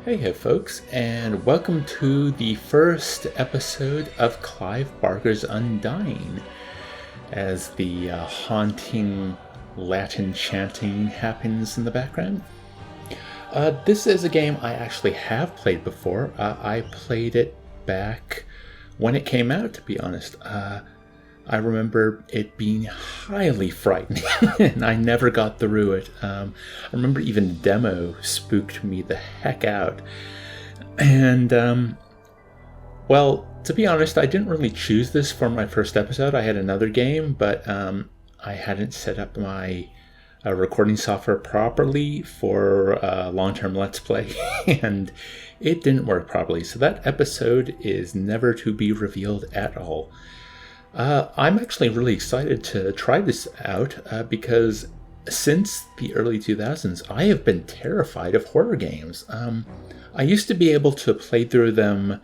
Hey, folks, and welcome to the first episode of Clive Barker's Undying, as the haunting Latin chanting happens in the background. This is a game I actually have played before. I played it back when it came out, to be honest. I remember it being highly frightening, and I never got through it. I remember even the demo spooked me the heck out. And, well, to be honest, I didn't really choose this for my first episode. I had another game, but I hadn't set up my recording software properly for long-term Let's Play, and it didn't work properly. So that episode is never to be revealed at all. I'm actually really excited to try this out because since the early 2000s, I have been terrified of horror games. I used to be able to play through them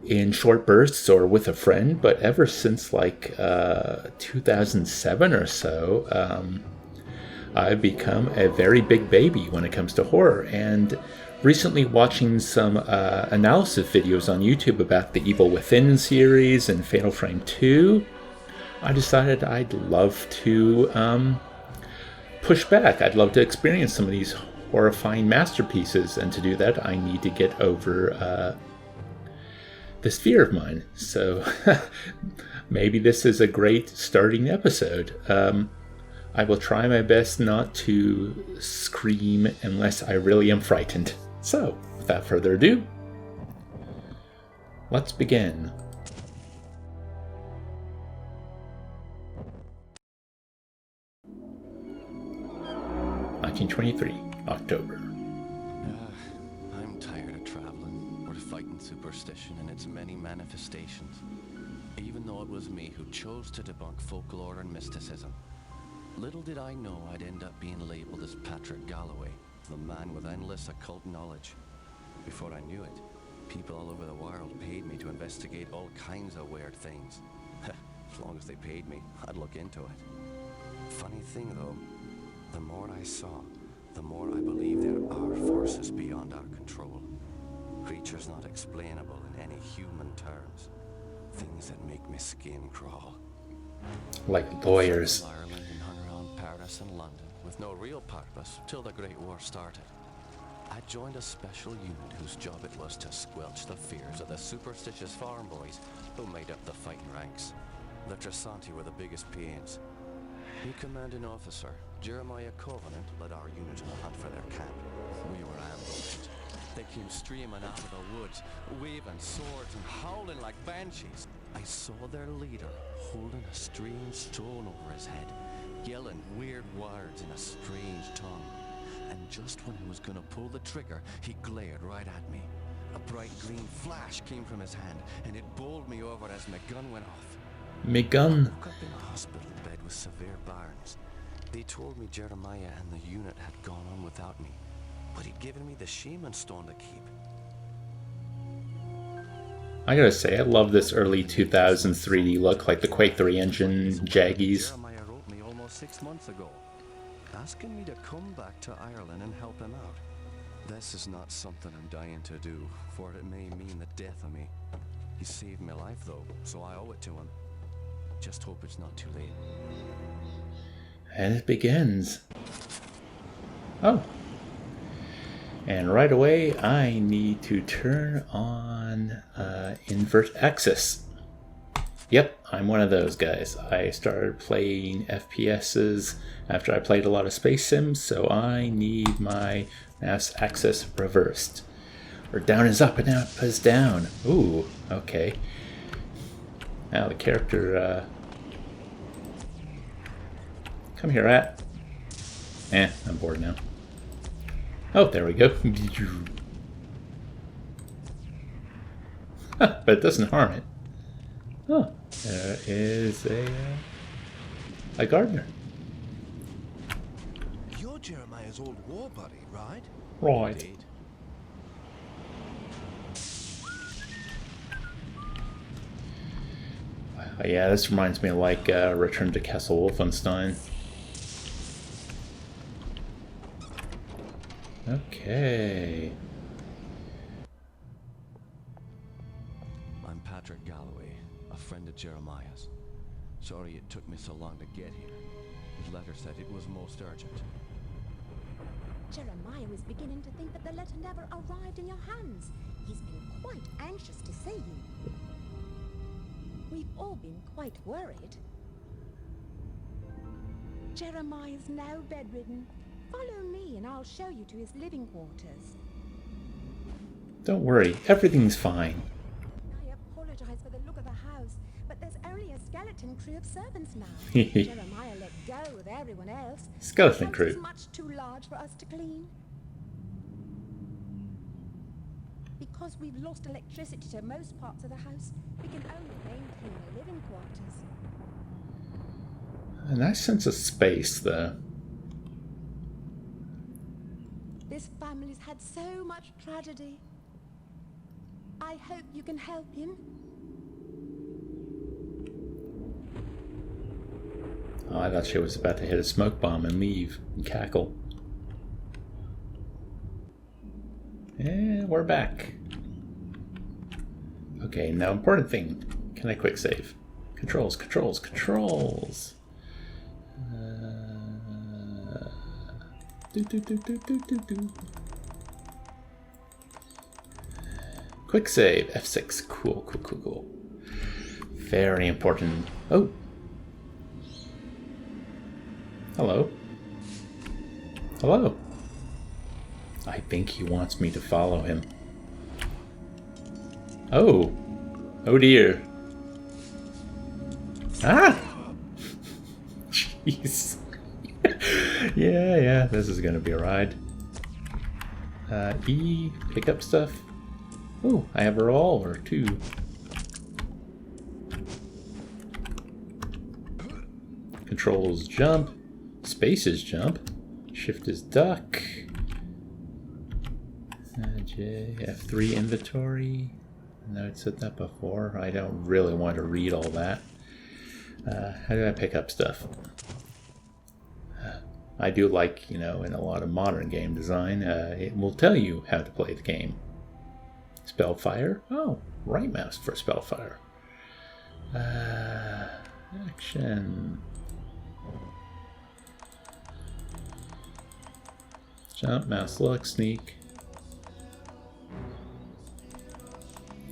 in short bursts or with a friend, but ever since like 2007 or so, I've become a very big baby when it comes to horror. And recently watching some analysis videos on YouTube about the Evil Within series and Fatal Frame 2, I decided I'd love to push back. I'd love to experience some of these horrifying masterpieces, and to do that I need to get over this fear of mine. So maybe this is a great starting episode. I will try my best not to scream unless I really am frightened. So, without further ado, let's begin. (1923) October. I'm tired of traveling or fighting superstition in its many manifestations, even though it was me who chose to debunk folklore and mysticism. Little did I know I'd end up being labeled as Patrick Galloway, the man with endless occult knowledge. Before I knew it, people all over the world paid me to investigate all kinds of weird things. As long as they paid me, I'd look into it. Funny thing though, the more I saw, the more I believe there are forces beyond our control. Creatures not explainable in any human terms. Things that make my skin crawl. Like lawyers. Ireland and hung around Paris and London with no real purpose till the Great War started. I joined a special unit whose job it was to squelch the fears of the superstitious farm boys who made up the fighting ranks. The Trasanti were the biggest pains. The commanding officer, Jeremiah Covenant, led our unit on a hunt for their camp. We were ambushed. They came streaming out of the woods, waving swords and howling like banshees. I saw their leader holding a strange stone over his head, yelling weird words in a strange tongue. And just when he was gonna pull the trigger, he glared right at me. A bright green flash came from his hand, and it bowled me over as my gun went off. My gun. I woke up in a hospital bed with severe burns. They told me Jeremiah and the unit had gone on without me, but he'd given me the shaman stone to keep. I gotta say, I love this early 2000s 3D look, like the Quake 3 engine, Jaggies. Jeremiah wrote me almost 6 months ago, asking me to come back to Ireland and help him out. This is not something I'm dying to do, for it may mean the death of me. He saved my life though, so I owe it to him. Just hope it's not too late. And it begins. Oh. And right away, I need to turn on invert axis. Yep, I'm one of those guys. I started playing FPSs after I played a lot of Space Sims, so I need my mouse axis reversed. Or down is up and up is down. Ooh, okay. Now the character, come here, rat. I'm bored now. Oh, there we go. But it doesn't harm it. Oh, there is a gardener. You're Jeremiah's old war buddy, right? Right. Indeed. Yeah, this reminds me of like Return to Castle Wolfenstein. Okay. Patrick Galloway, a friend of Jeremiah's. Sorry it took me so long to get here. His letter said it was most urgent. Jeremiah was beginning to think that the letter never arrived in your hands. He's been quite anxious to see you. We've all been quite worried. Jeremiah's now bedridden. Follow me and I'll show you to his living quarters. Don't worry, everything's fine. I apologize for the look of the house, but there's only a skeleton crew of servants now. Jeremiah let go with everyone else. Skeleton The house crew. is much too large for us to clean. Because we've lost electricity to most parts of the house, we can only maintain the living quarters. A nice sense of space, though. This family's had so much tragedy. I hope you can help him. Oh, I thought she was about to hit a smoke bomb and leave and cackle. And we're back. Okay, now important thing. Can I quick save? Controls, controls, controls. Do. Quick save, F6. Cool, cool, cool, cool. Very important. Oh. Hello. Hello. I think he wants me to follow him. Oh. Oh dear. Ah! Jeez. Yeah, this is gonna be a ride. E, pick up stuff. Oh, I have a revolver too. Controls jump. Space is jump. Shift is duck. J, F3 inventory. No, it said that before. I don't really want to read all that. How do I pick up stuff? I do like, in a lot of modern game design, it will tell you how to play the game. Spellfire? Oh, right mouse for spellfire. Action. Jump, mouse look, sneak.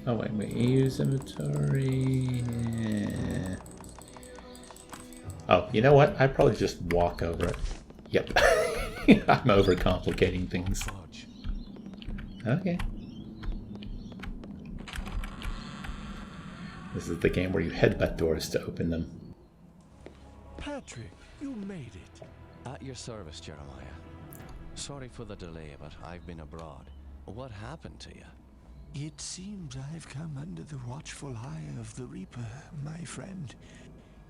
Oh, wait, use inventory. Yeah. Oh, you know what? I'd probably just walk over it. Yep. I'm overcomplicating things. Okay. This is the game where you headbutt doors to open them. Patrick, you made it. At your service, Jeremiah. Sorry for the delay, but I've been abroad. What happened to you? It seems I've come under the watchful eye of the Reaper, my friend.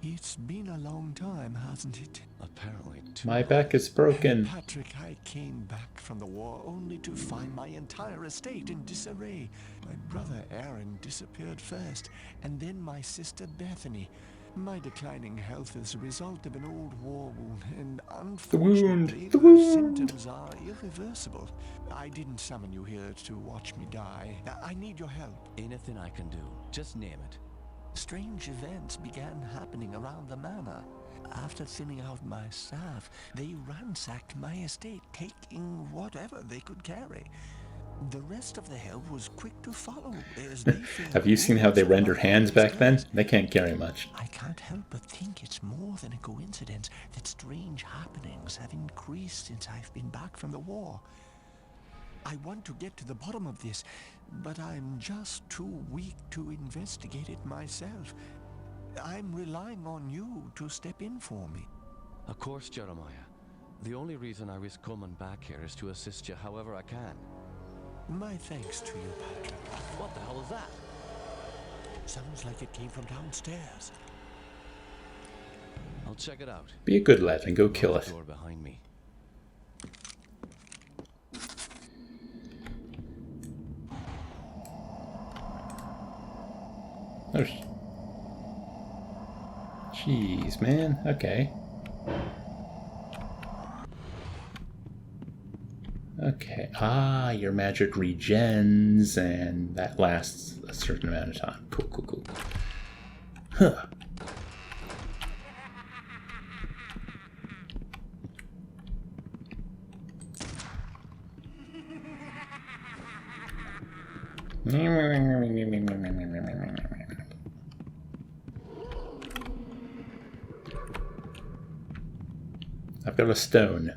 It's been a long time, hasn't it? Apparently too My long. back is broken. Patrick, I came back from the war only to find my entire estate in disarray. My brother Aaron disappeared first, and then my sister Bethany. My declining health is a result of an old war wound, and unfortunately The wound. symptoms are irreversible. I didn't summon you here to watch me die. I need your help. Anything I can do, just name it. Strange events began happening around the manor. After thinning out my staff, they ransacked my estate, taking whatever they could carry. The rest of the help was quick to follow. As they Have you seen how they rendered hands back then? They can't carry much. I can't help but think it's more than a coincidence that strange happenings have increased since I've been back from the war. I want to get to the bottom of this, but I'm just too weak to investigate it myself. I'm relying on you to step in for me. Of course, Jeremiah. The only reason I risk coming back here is to assist you however I can. My thanks to you, Patrick. What the hell is that? Sounds like it came from downstairs. I'll check it out. Be a good lad and go kill The it. door behind me. Oh, jeez, man. Okay. Okay. Ah, your magic regens, and that lasts a certain amount of time. Cool, cool, cool. Huh. I've got a stone.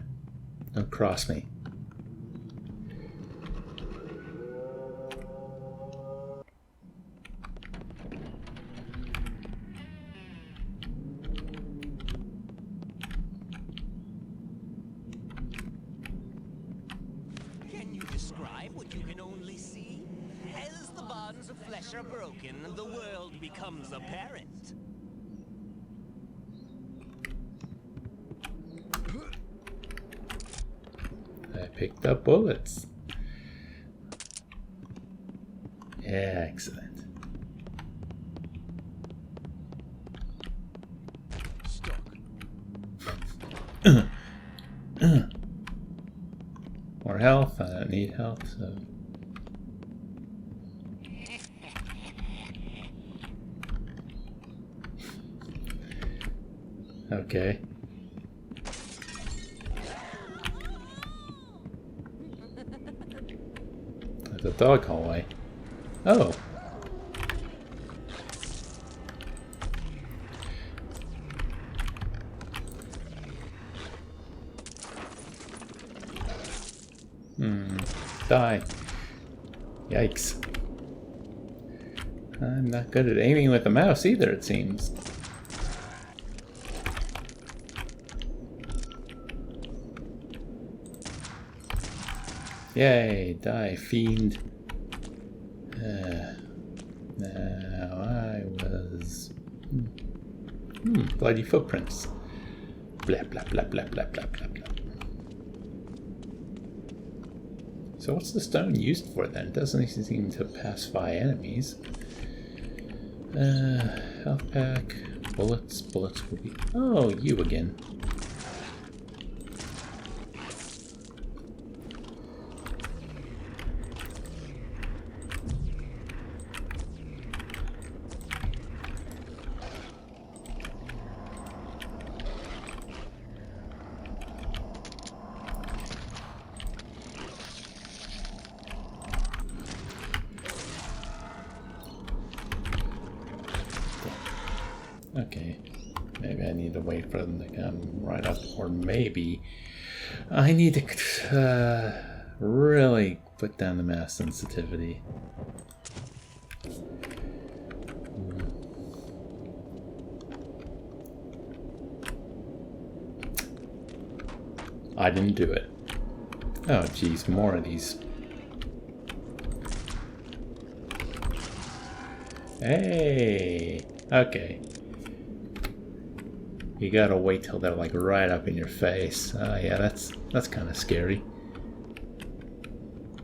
Don't cross me. Can you describe what you can only see? As the bonds of flesh are broken, the world becomes apparent. I picked up bullets. Excellent. Stuck. More health. I don't need health, so. Okay. There's a dog hallway. Oh. Die. Yikes. I'm not good at aiming with the mouse either, it seems. Yay, die, fiend. Now I was... bloody footprints. Blah, blah, blah, blah, blah, blah, blah, blah. So what's the stone used for then? It doesn't seem to pacify enemies. Health pack. Bullets. Bullets will be... Oh, you again. Okay, maybe I need to wait for them to come right up, or maybe I need to really put down the mass sensitivity. I didn't do it. Oh geez, more of these. Hey, okay. You gotta wait till they're like right up in your face. Yeah, that's kind of scary.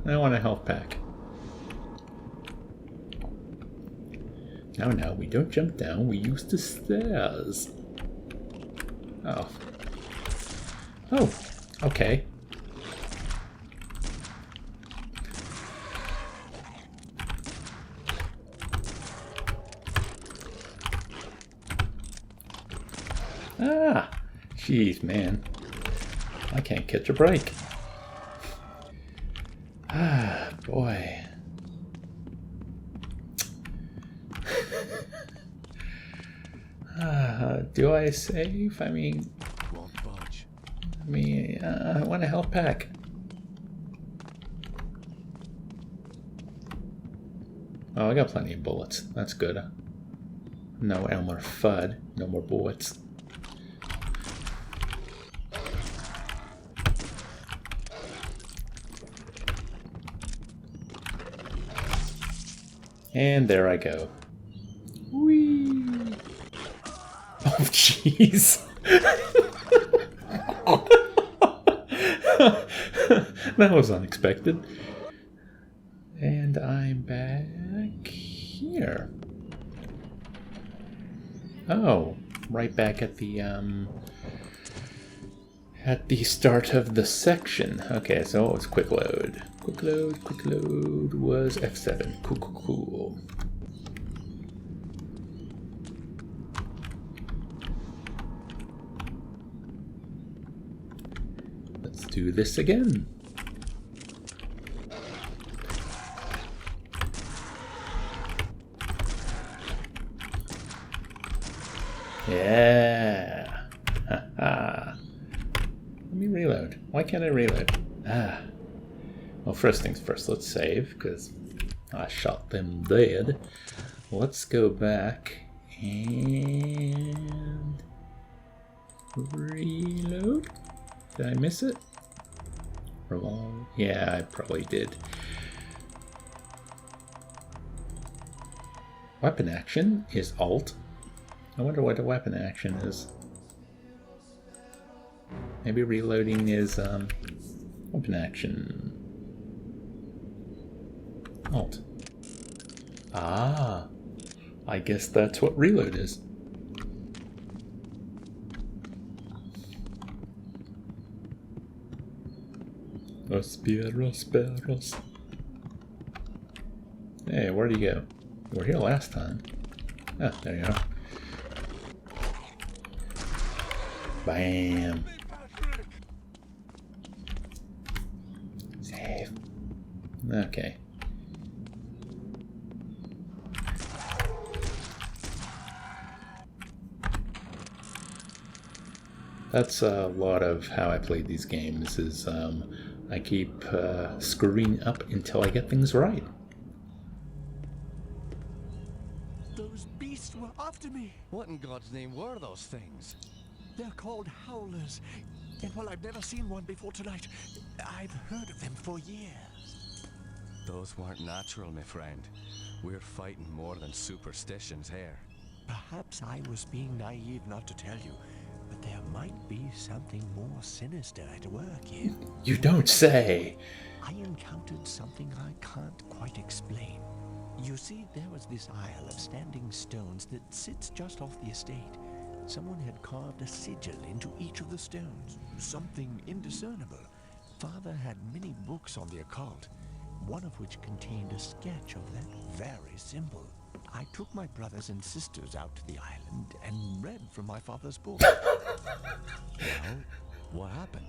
I want a health pack. No, we don't jump down. We use the stairs. Oh. Oh, okay. Ah, jeez, man. I can't catch a break. Ah, boy. Do I save? I mean, Won't budge. I want a health pack. Oh, I got plenty of bullets. That's good. No more FUD. No more bullets. And there I go. Whee! Oh, jeez. That was unexpected. And I'm back here. Oh, right back at the at the start of the section. Okay, so what was quick load? Quick load was F7. Cool. Let's do this again. Yeah. Let me reload. Why can't I reload? Well, first things first, let's save, because I shot them dead. Let's go back and reload. Did I miss it? Yeah, I probably did. Weapon action is Alt. I wonder what the weapon action is. Maybe reloading is weapon action. Alt. Ah, I guess that's what reload is. Los perros. Hey, where'd you go? You were here last time. Ah, there you are. Bam. Save. Okay. That's a lot of how I played these games, is I keep screwing up until I get things right. Those beasts were after me. What in God's name were those things? They're called howlers. And while I've never seen one before tonight, I've heard of them for years. Those weren't natural, my friend. We're fighting more than superstitions here. Perhaps I was being naive not to tell you, but there might be something more sinister at work here. You don't say! I encountered something I can't quite explain. You see, there was this isle of standing stones that sits just off the estate. Someone had carved a sigil into each of the stones, something indiscernible. Father had many books on the occult, one of which contained a sketch of that very symbol. I took my brothers and sisters out to the island and read from my father's book. Well, what happened?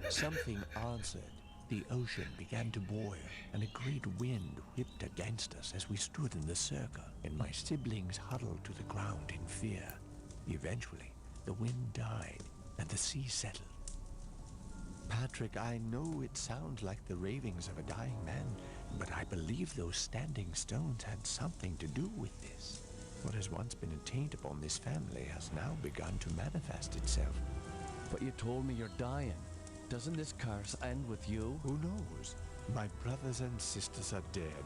Something answered. The ocean began to boil, and a great wind whipped against us as we stood in the circle, and my siblings huddled to the ground in fear. Eventually, the wind died, and the sea settled. Patrick, I know it sounds like the ravings of a dying man, but I believe those standing stones had something to do with this. What has once been a taint upon this family has now begun to manifest itself. But you told me you're dying. Doesn't this curse end with you? Who knows? My brothers and sisters are dead,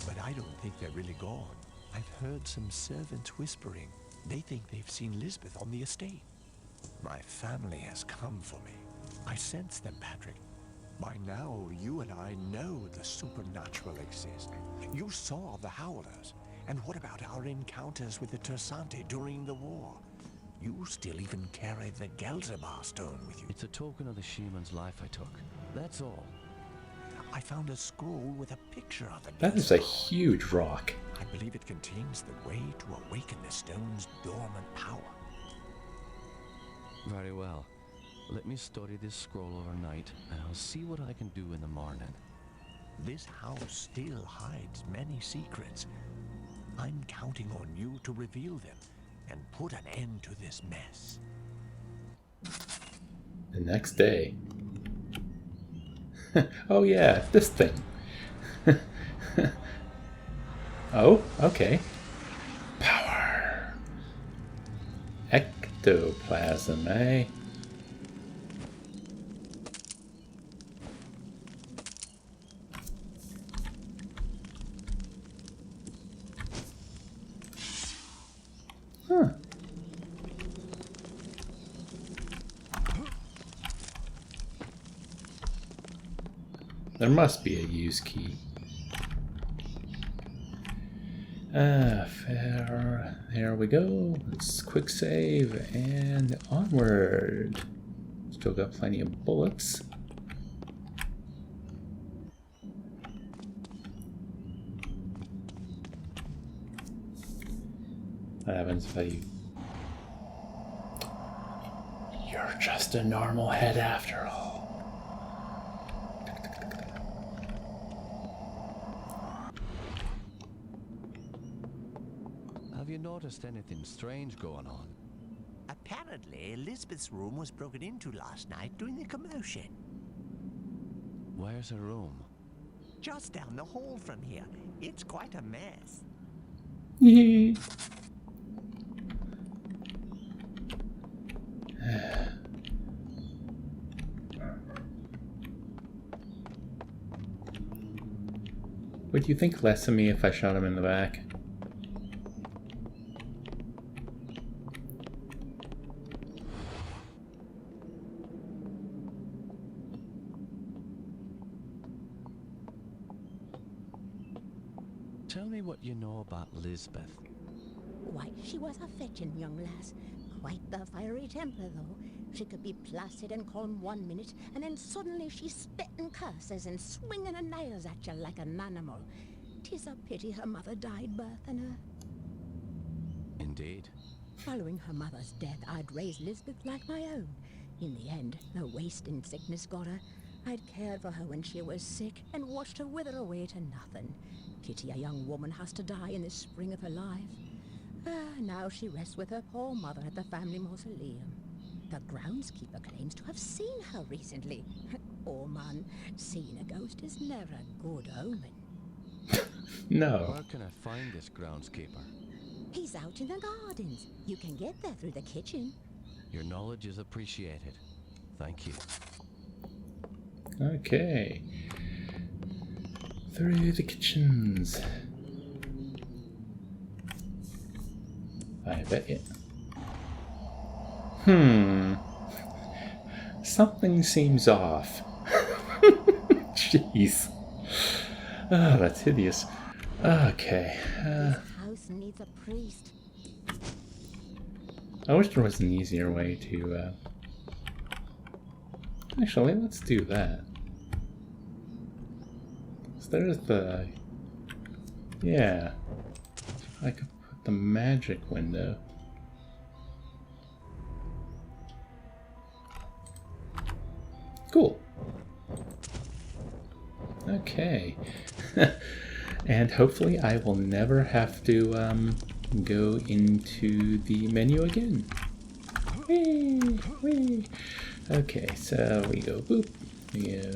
but I don't think they're really gone. I've heard some servants whispering. They think they've seen Lisbeth on the estate. My family has come for me. I sense them, Patrick. By now, you and I know the supernatural exists. You saw the Howlers. And what about our encounters with the Tersante during the war? You still even carry the Gelderbar stone with you. It's a token of the shaman's life I took. That's all. I found a scroll with a picture of it. That is a huge rock. I believe it contains the way to awaken the stone's dormant power. Very well. Let me study this scroll overnight, and I'll see what I can do in the morning. This house still hides many secrets. I'm counting on you to reveal them and put an end to this mess. The next day. Oh yeah, this thing. Oh, okay. Power. Ectoplasm, eh? Huh. There must be a use key. Fair. There we go. Let's quick save and onward. Still got plenty of bullets. What happens if I... You're just a normal head after all. Have you noticed anything strange going on? Apparently, Elizabeth's room was broken into last night during the commotion. Where's her room? Just down the hall from here. It's quite a mess. Would you think less of me if I shot him in the back? Tell me what you know about Lisbeth. Why, she was a fetching young lass. Quite the fiery temper, though. She could be placid and calm 1 minute, and then suddenly she's spitting curses and swinging her nails at you like an animal. 'Tis a pity her mother died birthing her. Indeed. Following her mother's death, I'd raised Lisbeth like my own. In the end, the wasting sickness got her. I'd cared for her when she was sick and watched her wither away to nothing. Pity a young woman has to die in the spring of her life. Now she rests with her poor mother at the family mausoleum. The groundskeeper claims to have seen her recently. Oh man, seeing a ghost is never a good omen. No. Where can I find this groundskeeper? He's out in the gardens. You can get there through the kitchen. Your knowledge is appreciated. Thank you. Okay. Through the kitchens. I bet you. Something seems off. Jeez. Oh, that's hideous. Okay. This house needs a priest. I wish there was an easier way to... Actually, let's do that. So there's the... Yeah. I could put the magic window. Cool. Okay. And hopefully I will never have to go into the menu again. Whee! Whee! Okay, so we go boop. We go.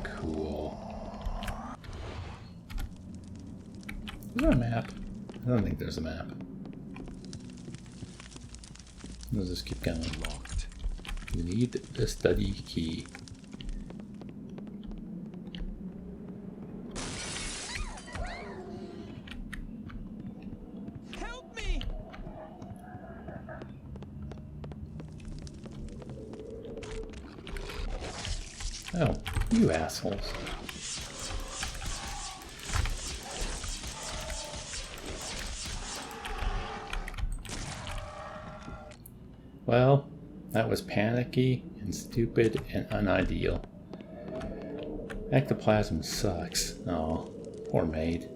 Cool. Is there a map? I don't think there's a map. Let's just keep going. Locked. We need the study key. Help me! Oh, you assholes. Well, that was panicky and stupid and unideal. Ectoplasm sucks. Oh, poor maid.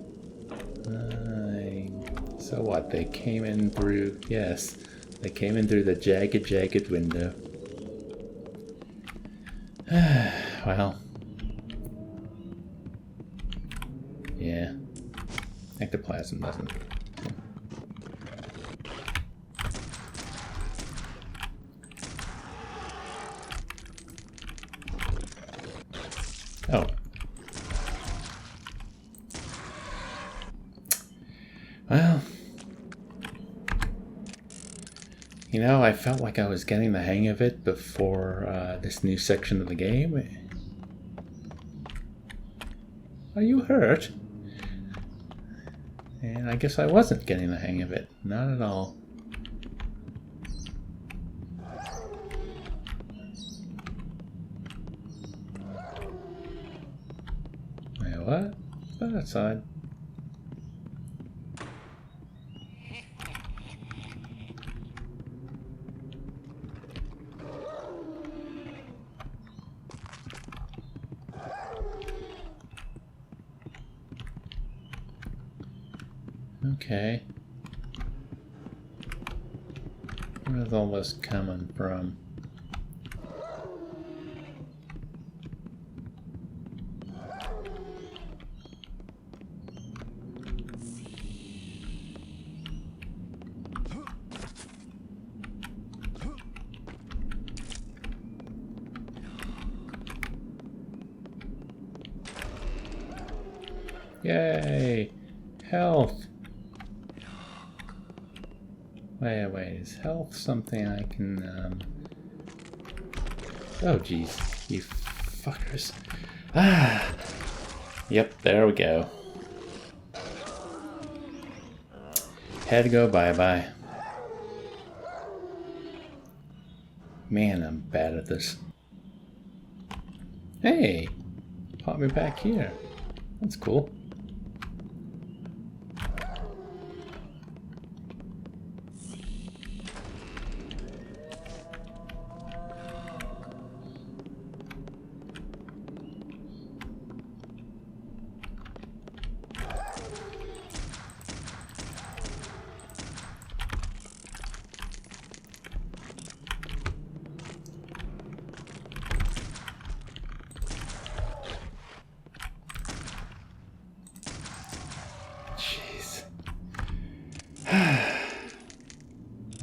So what? They came in through... Yes, they came in through the jagged window. Well. Yeah. Ectoplasm doesn't... Oh. Well, you know, I felt like I was getting the hang of it before this new section of the game. Are you hurt? And I guess I wasn't getting the hang of it. Not at all. Wait, what? Go outside. Okay. Where's all this coming from? Yay! Health! Wait, is health something I can, Oh, jeez. You fuckers. Ah! Yep, there we go. Had to go bye-bye. Man, I'm bad at this. Hey! Pop me back here. That's cool.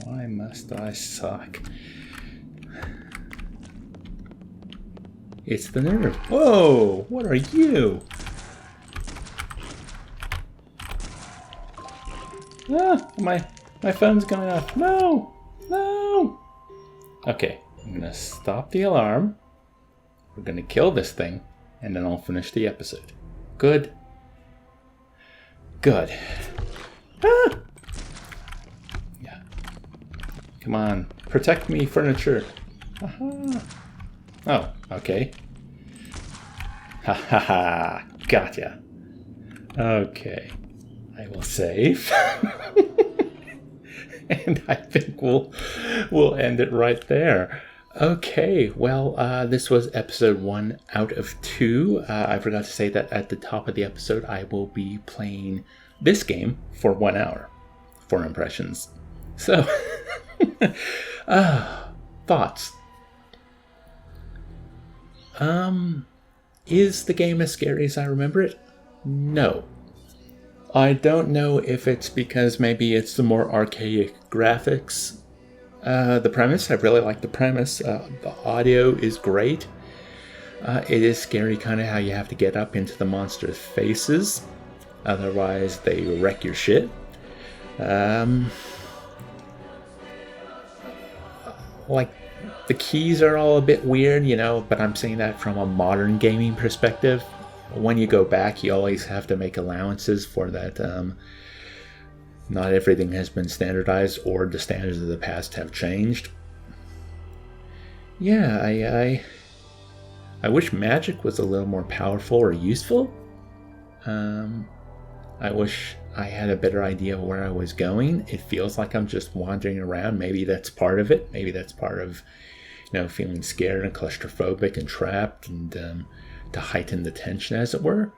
Why must I suck? It's the nerve. Whoa! What are you? Ah! My phone's going off. No! No! Okay, I'm gonna stop the alarm. We're gonna kill this thing, and then I'll finish the episode. Good. Good. Ah! Yeah. Come on. Protect me, furniture. Aha. Oh, okay. Ha ha ha. Gotcha. Okay. I will save. And I think we'll end it right there. Okay, well, this was episode 1 out of 2. I forgot to say that at the top of the episode, I will be playing this game for 1 hour. 4 impressions. So, thoughts. Is the game as scary as I remember it? No. I don't know if it's because maybe it's the more archaic graphics. The premise, I really like the premise. The audio is great. It is scary kind of how you have to get up into the monster's faces. Otherwise, they wreck your shit. Like, the keys are all a bit weird, you know, but I'm saying that from a modern gaming perspective. When you go back, you always have to make allowances for that. Not everything has been standardized, or the standards of the past have changed. Yeah, I wish magic was a little more powerful or useful. I wish I had a better idea of where I was going. It feels like I'm just wandering around. Maybe that's part of it. Maybe that's part of, you know, feeling scared and claustrophobic and trapped, and to heighten the tension, as it were.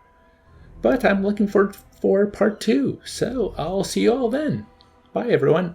But I'm looking forward for part 2, so I'll see you all then. Bye, everyone.